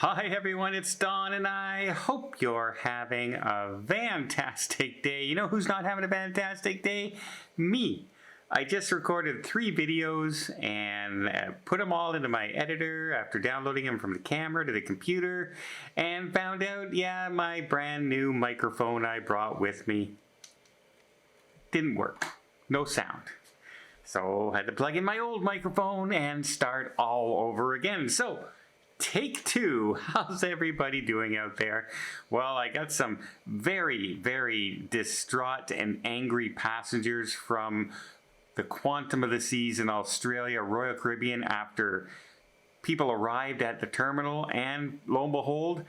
Hi everyone, it's Don and I hope you're having a fantastic day. You know who's not having a fantastic day? Me. I just recorded 3 videos and put them all into my editor after downloading them from the camera to the computer and found out, yeah, my brand new microphone I brought with me didn't work. No sound. So I had to plug in my old microphone and start all over again. So take 2. How's everybody doing out there? Well, I got some very, very distraught and angry passengers from the Quantum of the Seas in Australia, Royal Caribbean, after people arrived at the terminal and lo and behold,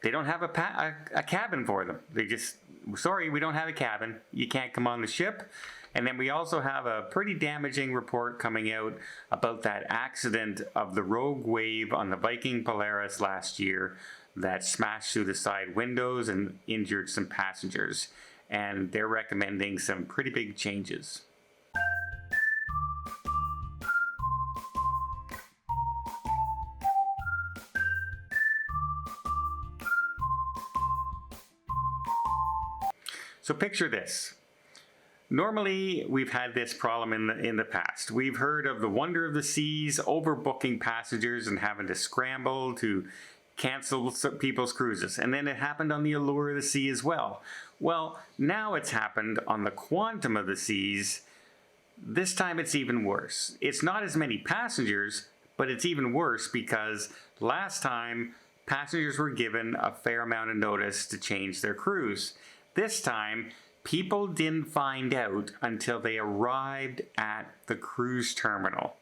they don't have a cabin for them. They just, sorry, we don't have a cabin. You can't come on the ship. And then we also have a pretty damaging report coming out about that accident of the rogue wave on the Viking Polaris last year that smashed through the side windows and injured some passengers. And they're recommending some pretty big changes. So picture this. Normally, we've had this problem in the past. We've heard of the Wonder of the Seas overbooking passengers and having to scramble to cancel people's cruises. And then it happened on the Allure of the Sea as well. Well, now it's happened on the Quantum of the Seas. This time it's even worse. It's not as many passengers, but it's even worse because last time passengers were given a fair amount of notice to change their cruise. This time, people didn't find out until they arrived at the cruise terminal.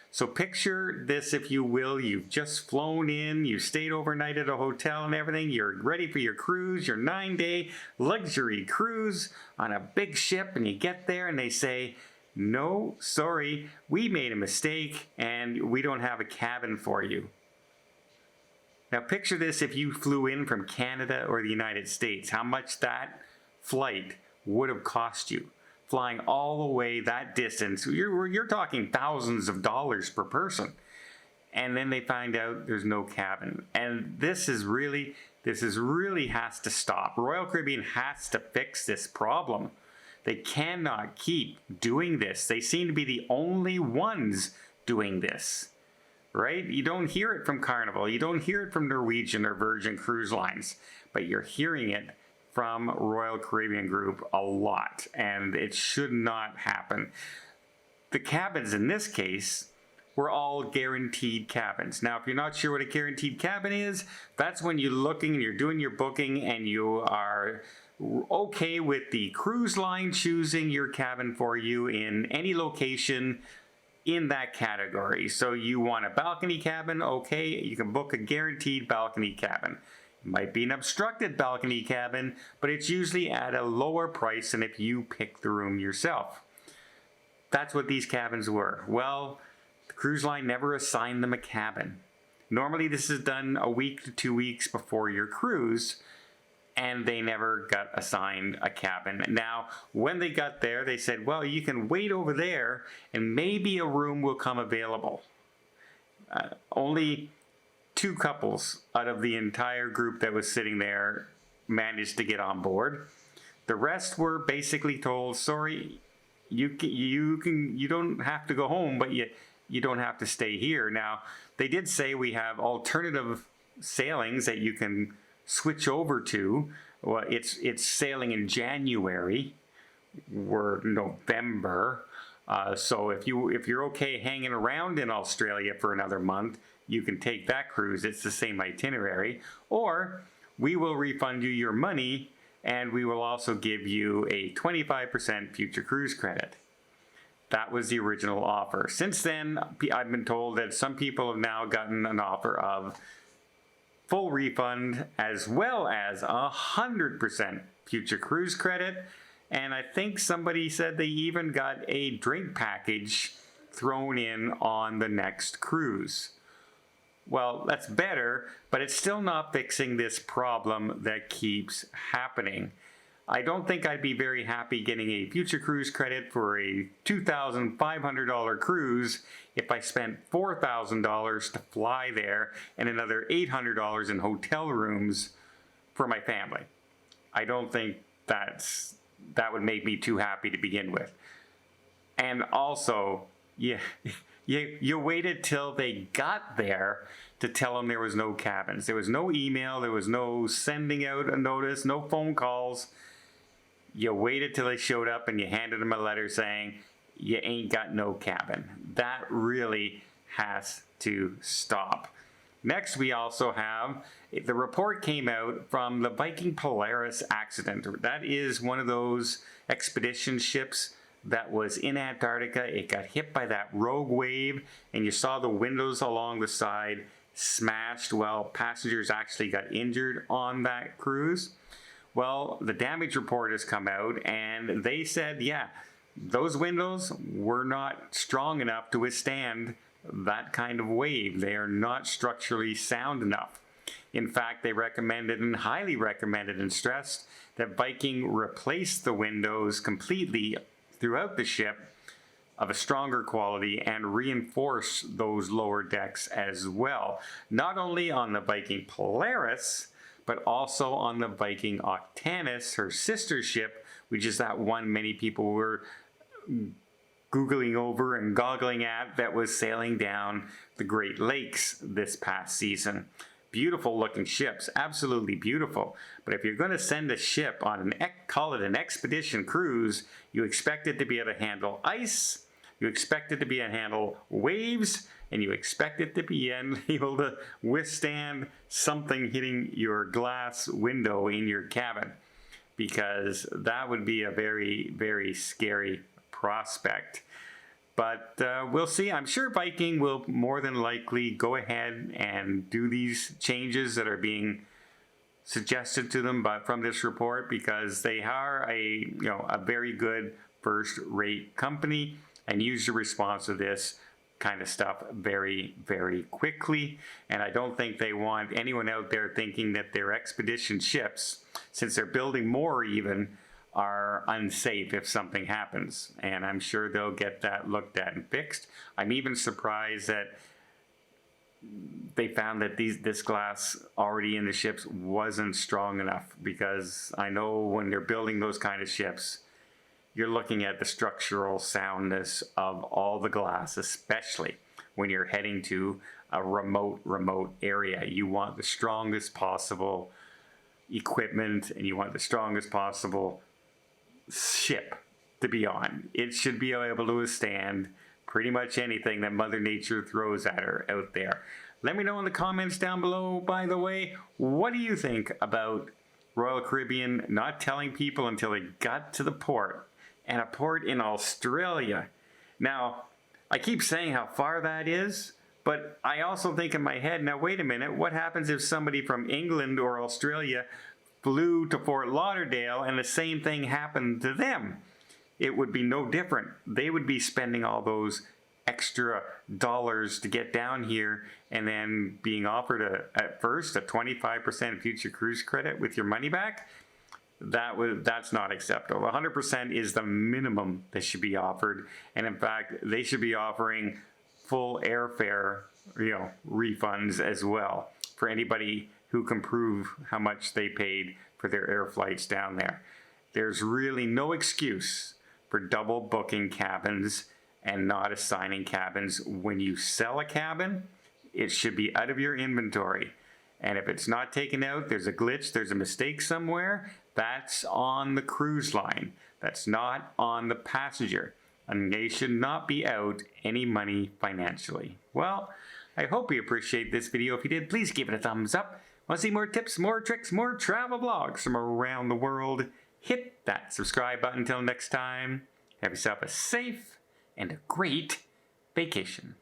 So picture this, if you will. You've just flown in, you stayed overnight at a hotel and everything, you're ready for your cruise, your 9-day luxury cruise on a big ship, and you get there and they say, no, sorry, we made a mistake and we don't have a cabin for you. Now picture this if you flew in from Canada or the United States, how much that flight would have cost you. Flying all the way that distance, you're talking thousands of dollars per person. And then they find out there's no cabin. And this really has to stop. Royal Caribbean has to fix this problem. They cannot keep doing this. They seem to be the only ones doing this. Right? You don't hear it from Carnival. You don't hear it from Norwegian or Virgin Cruise Lines. But you're hearing it from Royal Caribbean Group a lot, and it should not happen. The cabins in this case were all guaranteed cabins. Now, if you're not sure what a guaranteed cabin is, that's when you're looking and you're doing your booking and you are okay with the cruise line choosing your cabin for you in any location in that category. So you want a balcony cabin, okay, you can book a guaranteed balcony cabin. It might be an obstructed balcony cabin, but it's usually at a lower price than if you pick the room yourself. That's what these cabins were. Well, the cruise line never assigned them a cabin. Normally this is done a week to 2 weeks before your cruise, and they never got assigned a cabin. Now, when they got there, they said, well, you can wait over there and maybe a room will come available. Only 2 couples out of the entire group that was sitting there managed to get on board. The rest were basically told, sorry, you don't have to go home, but you don't have to stay here. Now, they did say we have alternative sailings that you can switch over to. Well, it's sailing in January. We're November. So if you're okay hanging around in Australia for another month, you can take that cruise. It's the same itinerary. Or we will refund you your money and we will also give you a 25% future cruise credit. That was the original offer. Since then, I've been told that some people have now gotten an offer of full refund as well as 100% future cruise credit. And I think somebody said they even got a drink package thrown in on the next cruise. Well, that's better, but it's still not fixing this problem that keeps happening. I don't think I'd be very happy getting a future cruise credit for a $2,500 cruise if I spent $4,000 to fly there and another $800 in hotel rooms for my family. I don't think that would make me too happy to begin with. And also, you waited till they got there to tell them there was no cabins. There was no email, there was no sending out a notice, no phone calls. You waited till they showed up and you handed them a letter saying, you ain't got no cabin. That really has to stop. Next, we also have, the report came out from the Viking Polaris accident. That is one of those expedition ships that was in Antarctica. It got hit by that rogue wave, and you saw the windows along the side smashed. Well, passengers actually got injured on that cruise. Well, the damage report has come out, and they said, yeah, those windows were not strong enough to withstand that kind of wave. They are not structurally sound enough. In fact, they recommended and highly recommended and stressed that Viking replace the windows completely throughout the ship of a stronger quality and reinforce those lower decks as well. Not only on the Viking Polaris, but also on the Viking Octanus, her sister ship, which is that one many people were Googling over and goggling at that was sailing down the Great Lakes this past season. Beautiful looking ships, absolutely beautiful. But if you're going to send a ship on call it an expedition cruise, you expect it to be able to handle ice, you expect it to be able to handle waves, and you expect it to be able to withstand something hitting your glass window in your cabin, because that would be a very, very scary prospect. But we'll see. I'm sure Viking will more than likely go ahead and do these changes that are being suggested to them from this report, because they are a very good first-rate company and usually respond to this kind of stuff very, very quickly. And I don't think they want anyone out there thinking that their expedition ships, since they're building more even, are unsafe if something happens. And I'm sure they'll get that looked at and fixed. I'm even surprised that they found that this glass already in the ships wasn't strong enough, because I know when they're building those kind of ships, you're looking at the structural soundness of all the glass, especially when you're heading to a remote area. You want the strongest possible equipment, and you want the strongest possible ship to be on. It should be able to withstand pretty much anything that Mother Nature throws at her out there. Let me know in the comments down below, by the way, what do you think about Royal Caribbean not telling people until they got to the port, and a port in Australia? Now, I keep saying how far that is, but I also think in my head, now wait a minute, what happens if somebody from England or Australia flew to Fort Lauderdale and the same thing happened to them? It would be no different. They would be spending all those extra dollars to get down here and then being offered at first a 25% future cruise credit with your money back. That's not acceptable. 100% is the minimum that should be offered, and in fact, they should be offering full airfare, refunds as well for anybody who can prove how much they paid for their air flights down there. There's really no excuse for double booking cabins and not assigning cabins. When you sell a cabin, it should be out of your inventory. And if it's not taken out, there's a glitch, there's a mistake somewhere, that's on the cruise line. That's not on the passenger. And they should not be out any money financially. Well, I hope you appreciate this video. If you did, please give it a thumbs up. Want to see more tips, more tricks, more travel vlogs from around the world? Hit that subscribe button. Until next time, have yourself a safe and a great vacation.